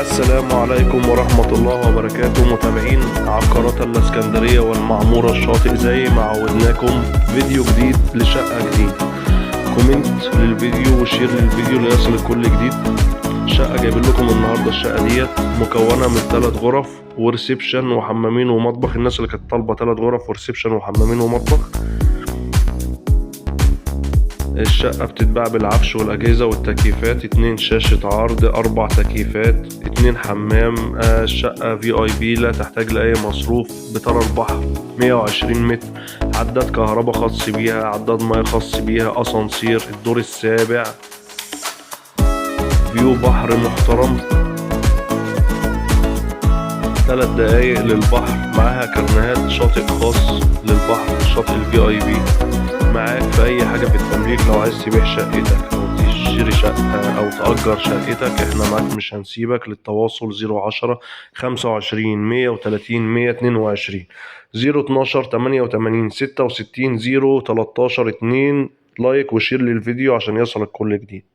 السلام عليكم ورحمة الله وبركاته، متابعين عقارات الاسكندرية والمعمورة الشاطئ. زي ما عودناكم فيديو جديد لشقة جديدة. كومنت للفيديو وشير للفيديو ليصل كل جديد. شقة جايبين لكم النهاردة. الشقة ديت مكونة من 3 غرف وريسبشن وحمامين ومطبخ. الناس اللي كانت طالبة 3 غرف وريسبشن وحمامين ومطبخ. الشقة بتتباع بالعفش والأجهزة والتكييفات. 2 شاشة عرض، 4 تكييفات، 2 حمام. الشقة VIP لا تحتاج لأي مصروف. بترى البحر 120 متر. عداد كهرباء خاص بيها، عداد مياه خاص بيها، أسانسير الدور السابع. فيو بحر محترم. 3 دقايق للبحر. معاها كرنيهات شاطئ خاص للبحر، شاطئ VIP. معاك في اي حاجة في التمليك. لو عايز تبيع شقتك او تشتري شقة او تأجر شقتك، احنا معاك مش هنسيبك. للتواصل 010 25 130 122 012 88 66 013 2. لايك وشير للفيديو عشان يصلك كل جديد.